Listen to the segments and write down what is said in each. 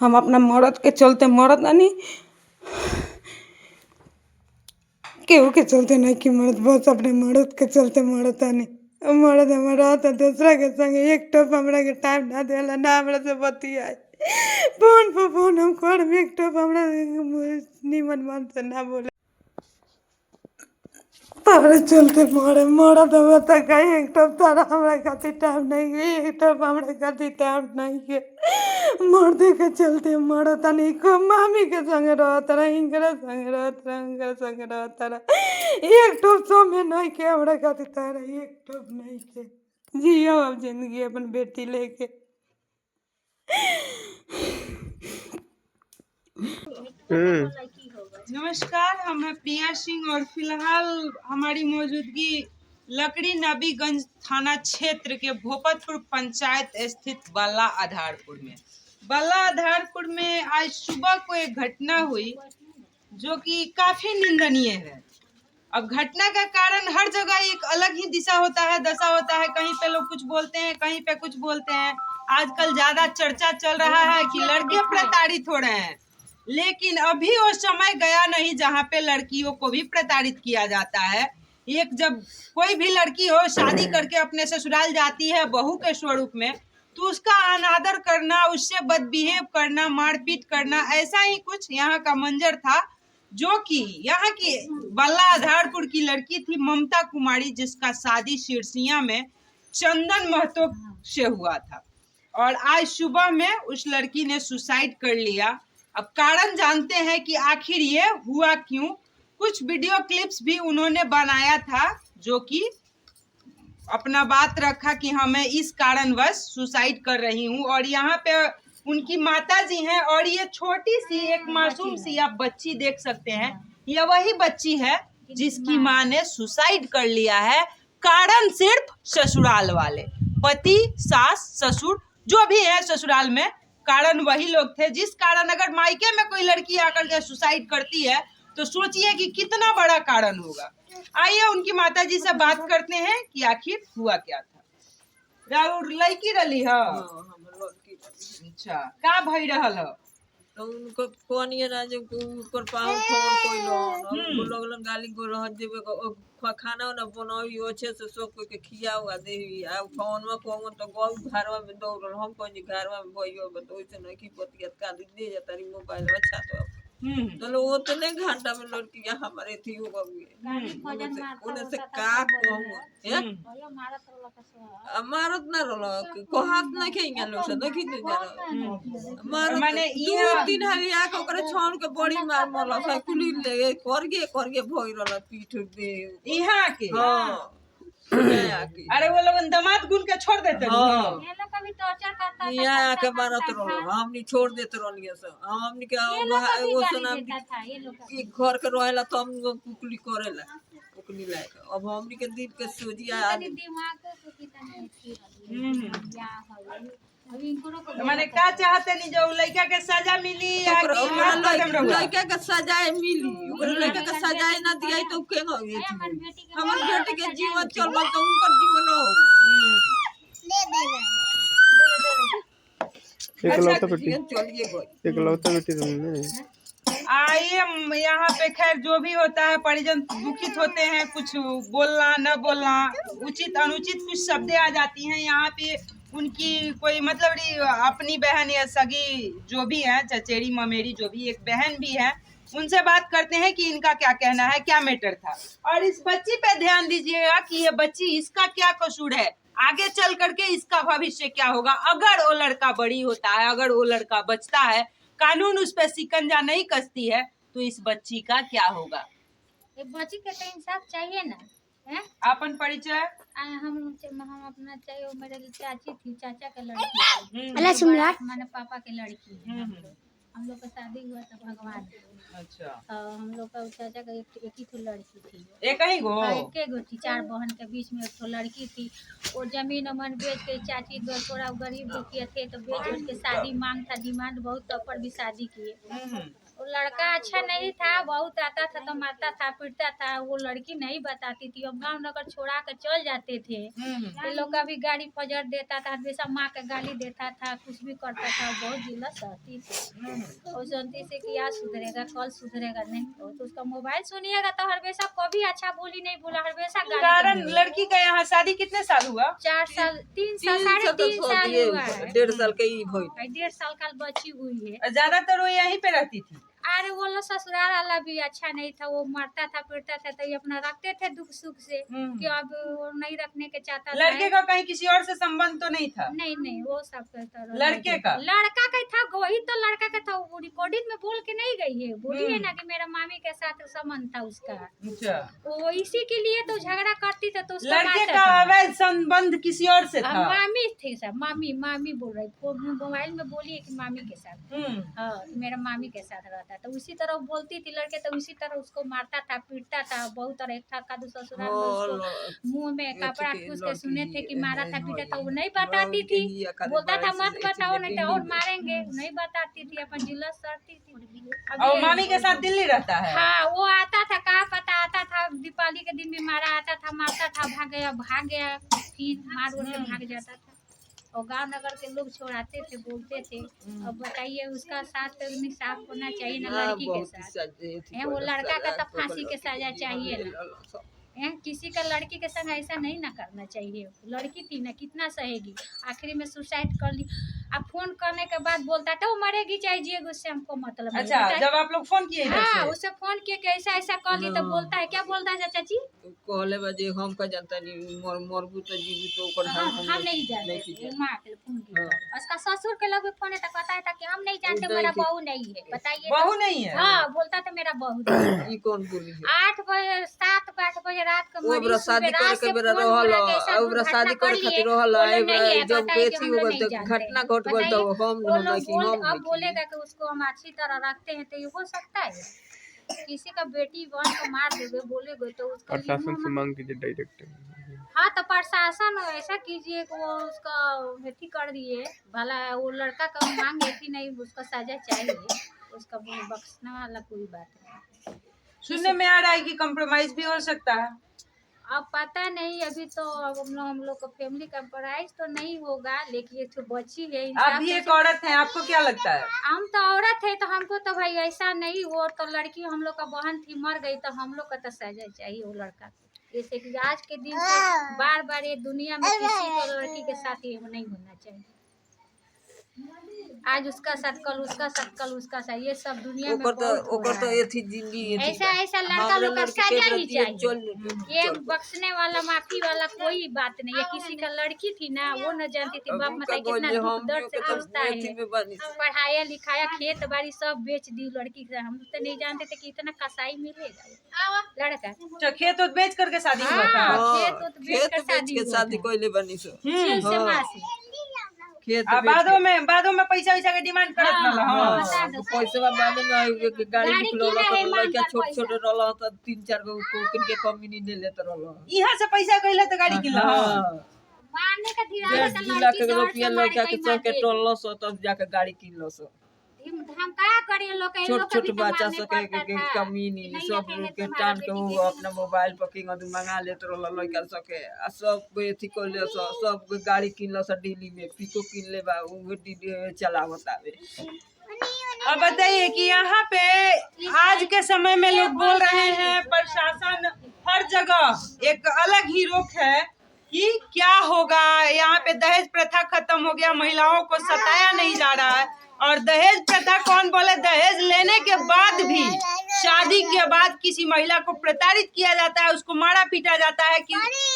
हम अपना मर्द के चलते मरत नहीं, केहू के चलते नहीं कि मर्द, बस अपने मर्द के चलते मरत नहीं। मर्द हमारा रहता दूसरा के संग एक टप हमरा के टाइम ना देला, ना हमरा से बतियाए। फोन पर फोन हम कर एक टप हमरा निमन मन से ना बोले, तारे चलते मरद हम तक एक टप तारा हमरा खातिर टाइम नहीं है, एक टप हमरा खातिर टाइम नहीं है। मर्दे के चलते मरत नहीं को मामी के संग रहत रहा, इनकरा संग रहत रहा, इनकरा संग रहत रहा। एक टप समय नहीं के हमरा खातिर तारा एक टप नहीं के जियो अब जिंदगी अपन बेटी लेके। नमस्कार, हम हैं प्रिया सिंह और फिलहाल हमारी मौजूदगी लकड़ी नबीगंज थाना क्षेत्र के भोपतपुर पंचायत स्थित बल्ला आधारपुर में। बल्ला आधारपुर में आज सुबह को एक घटना हुई जो कि काफी निंदनीय है। अब घटना का कारण हर जगह एक अलग ही दिशा होता है, दशा होता है। कहीं पे लोग कुछ बोलते हैं, कहीं पे कुछ बोलते हैं। आजकल ज्यादा चर्चा चल रहा है कि लड़के प्रताड़ित हो रहे हैं, लेकिन अभी वो समय गया नहीं जहाँ पे लड़कियों को भी प्रताड़ित किया जाता है। एक जब कोई भी लड़की हो शादी करके अपने ससुराल जाती है बहू के स्वरूप में, तो उसका अनादर करना, उससे बदबिहेव करना, मारपीट करना, ऐसा ही कुछ यहाँ का मंजर था। जो कि यहाँ की बल्ला आधारपुर की लड़की थी ममता कुमारी, जिसका शादी सिरसिया में चंदन महतो से हुआ था और आज सुबह में उस लड़की ने सुसाइड कर लिया। अब कारण जानते हैं कि आखिर ये हुआ क्यों। कुछ वीडियो क्लिप्स भी उन्होंने बनाया था जो कि अपना बात रखा कि हमें इस कारणवश सुसाइड कर रही हूँ। और यहाँ पे उनकी माता जी हैं और ये छोटी सी एक मासूम सी आप बच्ची देख सकते हैं, ये वही बच्ची है जिसकी माँ ने सुसाइड कर लिया है। कारण सिर्फ ससुराल वाले, पति, सास, ससुर जो भी है ससुराल में, कारण वही लोग थे। जिस कारण अगर मायके में कोई लड़की आकर के सुसाइड करती है तो सोचिए कि कितना बड़ा कारण होगा। आइए उनकी माताजी से बात करते हैं कि आखिर हुआ क्या था। राउर लड़की रही है? अच्छा, का भई रहल है? तो उनको कौन ये ना जो ऊपर पाँव फोन कोई लोग लोग गाली को रह जेबे खाना ना बनावी अच्छे से सब कोई के खिया हुआ देवी आ फोन में को तो गौ घरवा में दौड़ हम कोई घरवा में भइयो तो ओइसे नहीं की पतियत का दे जा तारी मोबाइल अच्छा तो लो उतने घंटा में लड़की हमारे थी हो गई उन्हें से का कहूं है मारत ना रोला को हाथ ना खेंगा लोग से देखी दे जरा मार माने दो तीन हलिया के ओकरे छोड़ के बड़ी मार मरला साइकिल ले करगे भई रहला पीठ दे यहाँ के। हां अरे वो लोग दामाद गुन के छोड़ देते हैं। ये लोग कभी टॉर्चर करता था, यहाँ आके मारत रहो, हमनी छोड़ देते रहनी से हमनी के वो सुना कि घर के रहेला तो हम कुकली करेला कुकली लायक। अब हमनी के दिन के सोजिया दिमाग को कितना थी माने का चाहते नहीं जो लड़का के सजा मिली या कि लड़का के सजा मिली, ओकरे लड़का के सजा ना दिया तो के होई हमर बेटी के जीवन चलबा तो उनकर जीवन हो एकलौता बेटी चलिए गई एकलौता बेटी तुमने। आइए यहाँ पे खैर जो भी होता है, परिजन दुखित होते हैं, कुछ बोलना न बोलना, उचित अनुचित कुछ शब्दें आ जाती हैं। यहाँ पे उनकी कोई मतलब अपनी बहन या सगी जो भी है, चचेरी ममेरी जो भी एक बहन भी है, उनसे बात करते हैं कि इनका क्या कहना है, क्या मैटर था। और इस बच्ची पे ध्यान दीजिएगा कि ये बच्ची, इसका क्या कसूर है, आगे चल करके इसका भविष्य क्या होगा। अगर वो लड़का बड़ी होता है, अगर वो लड़का बचता है, कानून उस पर शिकंजा नहीं कसती है, तो इस बच्ची का क्या होगा। बच्ची के तो इंसाफ चाहिए ना। अपन परिचय हम अपना चाहिए, मेरे चाची थी, चाचा के लड़की माने पापा के लड़की। हम लोग का शादी हुआ था भगवान। अच्छा, हम लोग का चाचा का एक ही तो लड़की थी, एक ही गो थी, 4 बहन के बीच में एक तो लड़की थी। वो जमीन अमन बेच के चाची थोड़ा गरीब दुखिया थे तो बेच के शादी मांग था, डिमांड बहुत, तब पर भी शादी किए। वो लड़का अच्छा नहीं था, बहुत आता था तो मारता था पीटता था। वो लड़की नहीं बताती थी। अब गाँव नगर छोड़ा कर चल जाते थे। ये लोग का भी गाड़ी फजर देता था, हमेशा माँ का गाली देता था, कुछ भी करता था। बहुत जिला सहती थी और जानती से कि आज सुधरेगा कल सुधरेगा नहीं। तो उसका मोबाइल सुनिएगा तो हमेशा कभी अच्छा बोली नहीं बोला, हमेशा गाली कारण देंगे। लड़की का यहाँ शादी कितने साल हुआ? 4 साल 3 साल 3.5 साल हुआ है। 1.5 साल के ही भइल। 1.5 साल का बच्ची हुई है। ज्यादातर वो यहीं पे रहती थी। अरे वो लोग ससुराल वाला भी अच्छा नहीं था, वो मारता था पीटता था। तो ये अपना रखते थे दुख सुख से कि अब वो नहीं रखने के चाहता था। लड़के का कहीं किसी और से संबंध तो नहीं था? नहीं वो सब कहता रहा। लड़के का? लड़का का था, वही तो लड़का का था। वो रिकॉर्डिंग में बोल के नहीं गई है, बोली है ना कि मेरा मामी के साथ संबंध था उसका। अच्छा, वो इसी के लिए तो झगड़ा करती थी। तो उसका लड़के मारता का था। अवैध संबंध किसी और से था? मामी थी सर, मामी बोल रही। मोबाइल में बोली है कि मामी के साथ। हाँ, मेरा मामी के साथ रहता। तो उसी तरह बोलती थी लड़के, तो उसी तरह उसको मारता था पीटता था। बहुत तरह एक था ससुराल में उसको मुंह में कपड़ा ठूस के सुने थे कि मारा था पीटा था। वो नहीं बताती थी, बोलता था मत बताओ नहीं तो और मारेंगे। नहीं बताती थी, अपन जिला सड़ती थी। और मामी के साथ दिल्ली रहता है? हाँ, वो आता था, कहा पता आता था। दीपावली के दिन भी मारा आता था, मारता था, भाग गया फिर मार उड़ के भाग जाता था। और गांव नगर के लोग छोड़ाते थे, बोलते थे। अब बताइए उसका साथ तो इंसाफ होना चाहिए ना लड़की के साथ। वो लड़का का तो फांसी के सजा चाहिए ना। किसी का लड़की के संग ऐसा नहीं ना करना चाहिए। लड़की थी ना, कितना सहेगी। आखिरी में सुसाइड कर ली। अब फोन करने के बाद बोलता था वो मरेगी चाहे जिएगी, उससे हमको मतलब नहीं। अच्छा, जब आप लोग फोन किए इधर से? हाँ, उसे फोन किए कि ऐसा ऐसा कर ली तो बोलता है, क्या बोलता है चाचा जी? कहले बजे हम का जानता नहीं, मरबू तो जीवी तो ओकर हम नहीं जानते। माँ के फोन किया, उसका ससुर के लोग भी फोन है तो कहता था कि हम नहीं जानते, मेरा बहू नहीं है। बताइए, बहू नहीं है? हाँ, बोलता था मेरा बहू नहीं है। ई कौन बोली है? 8 बजे 7 बजे रात को ओबरा शादी करे के बेरा रहल, ओबरा शादी करे खातिर रहल। जब बेची हो गई तो घटना घट गई तो हम नहीं कि हम अब बोलेगा कि उसको हम अच्छी तरह रखते हैं तो ये हो सकता है? किसी का बेटी बहन को मार देगे बोलेगे तो उसका प्रशासन से मांग कीजिए डायरेक्ट। हाँ, तो प्रशासन ऐसा कीजिए कि वो उसका हेती कर दिए भला। वो लड़का का मांग हेती नहीं, उसका सजा चाहिए, उसका बख्शने वाला कोई बात नहीं। सुनने में आ रहा है कि कॉम्प्रोमाइज भी हो सकता है। अब पता नहीं, अभी तो अब हम लोग का फैमिली कंप्रोमाइज तो नहीं होगा, लेकिन ये तो बच्ची है। आप भी एक औरत हैं, आपको क्या लगता है? हम तो औरत है तो हमको तो भाई ऐसा नहीं। वो तो लड़की हम लोग का बहन थी, मर गई, तो हम लोग का तो सजा चाहिए वो लड़का। जैसे कि आज के दिन से बार बार ये दुनिया में किसी को लड़की के साथ ये नहीं होना चाहिए। आज उसका साथ, कल उसका साथ, कल उसका साथ, ये सब दुनिया में बहुत हो ओकर रहा तो है। एथी जिंदगी ऐसा लड़का लोग का सजा ही चाहिए। ये बख्शने वाला माफी वाला कोई बात नहीं है। किसी का लड़की थी ना, वो न जानती थी बाप माता कितना दुख दर्द से पूछता है। पढ़ाया लिखाया खेत बाड़ी सब बेच दी लड़की से। हम तो नहीं जानते थे कि इतना कसाई मिलेगा लड़का। अच्छा, खेत उत बेच करके शादी हुआ था? खेत उत बेच कर शादी कोइले बनी सो। खेत बादों में पैसा वैसा के डिमांड करत रहल। हां, पैसा बाद में गाड़ी निकलल तो लड़का छोट रहल तो 3-4 गो किन के कमी नहीं ले लेत रहल। यहाँ से पैसा कइला तो गाड़ी किनला। मारने का धीरा से 1.5 लाख रुपया लड़का के चौक के टोलल सो तब जाके गाड़ी किनल सो। हम का करिए लोग के, छोट बच्चा सब के कमी नहीं, सब के टान के वो अपना मोबाइल पर किंग मंगा लेत रहल लड़का सब के। आ सब एथी कोले सब गाड़ी किनल स दिल्ली में, पिको किन ले बा वो चलावत आवे। अब बताइए कि यहाँ पे आज के समय में लोग बोल रहे हैं प्रशासन हर जगह एक अलग ही रुख है कि क्या होगा। यहाँ पे दहेज प्रथा खत्म हो गया, महिलाओं को सताया नहीं जा रहा है। और दहेज प्रथा कौन बोले, दहेज लेने के बाद भी शादी के बाद किसी महिला को प्रताड़ित किया जाता है, उसको मारा पीटा जाता है कि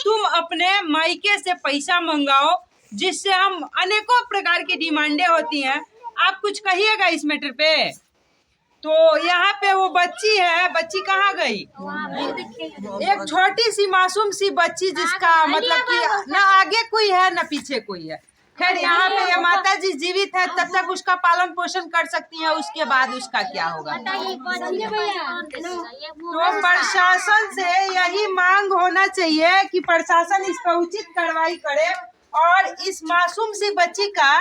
तुम अपने मायके से पैसा मंगाओ, जिससे हम अनेकों प्रकार की डिमांडें होती हैं। आप कुछ कहिएगा इस मैटर पे? तो यहाँ पे वो बच्ची है, बच्ची कहाँ गई? एक छोटी सी मासूम सी बच्ची जिसका मतलब कि ना आगे कोई है ना पीछे कोई है। खैर यहाँ पे ये माता जी जीवित है, तब तक उसका पालन पोषण कर सकती हैं, उसके बाद उसका क्या होगा। तो प्रशासन से यही मांग होना चाहिए कि प्रशासन इस पर उचित कार्रवाई करे और इस मासूम सी बच्ची का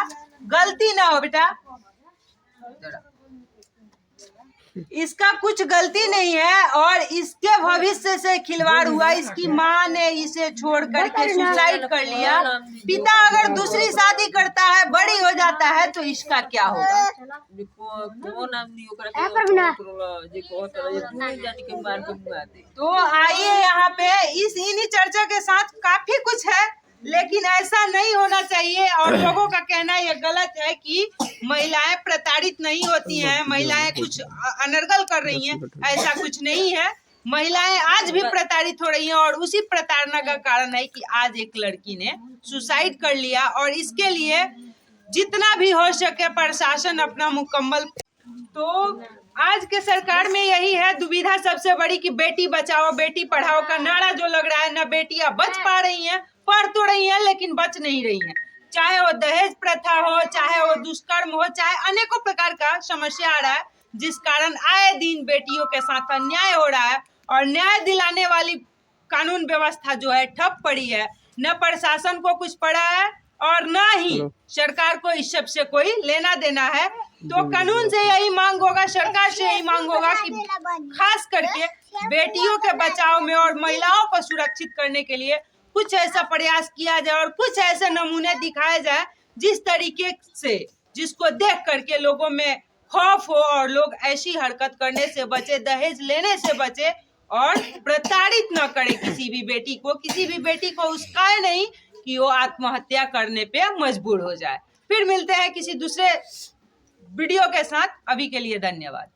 गलती ना हो। बेटा इसका कुछ गलती नहीं है और इसके भविष्य से खिलवाड़ हुआ। इसकी माँ ने इसे छोड़ करके सुसाइड कर लिया। पिता अगर दूसरी शादी करता है, बड़ी हो जाता है, तो इसका क्या होगा? कौन आदमी ओकरा के जे कहत रहे तू ही जानी के मार के मुआ दे। तो आइए यहाँ पे इन्हीं चर्चा के साथ काफी कुछ है, लेकिन ऐसा नहीं होना चाहिए। और लोगों का कहना ये गलत है कि महिलाएं प्रताड़ित नहीं होती हैं, महिलाएं कुछ अनर्गल कर रही हैं, ऐसा कुछ नहीं है। महिलाएं आज भी प्रताड़ित हो रही हैं और उसी प्रताड़ना का कारण है कि आज एक लड़की ने सुसाइड कर लिया। और इसके लिए जितना भी हो सके प्रशासन अपना मुकम्मल। तो आज के सरकार में यही है दुविधा सबसे बड़ी कि बेटी बचाओ बेटी पढ़ाओ का नारा जो लग रहा है, ना बेटियां बच पा रही हैं, पढ़ तो रही हैं लेकिन बच नहीं रही हैं। चाहे वो दहेज प्रथा हो, चाहे वो दुष्कर्म हो, चाहे अनेकों प्रकार का समस्या आ रहा है, जिस कारण आए दिन बेटियों के साथ अन्याय हो रहा है। और न्याय दिलाने वाली कानून व्यवस्था जो है ठप पड़ी है। न प्रशासन को कुछ पड़ा है और न ही सरकार को इस सब से कोई लेना देना है। तो कानून से यही मांग होगा, सरकार से यही मांग होगा कि खास करके बेटियों के बचाव में और महिलाओं को सुरक्षित करने के लिए कुछ ऐसा प्रयास किया जाए और कुछ ऐसे नमूने दिखाए जाए जिस तरीके से जिसको देख करके लोगों में खौफ हो और लोग ऐसी हरकत करने से बचे, दहेज लेने से बचे और प्रताड़ित न करे किसी भी बेटी को। किसी भी बेटी को उस्काए नहीं कि वो आत्महत्या करने पे मजबूर हो जाए। फिर मिलते हैं किसी दूसरे वीडियो के साथ। अभी के लिए धन्यवाद।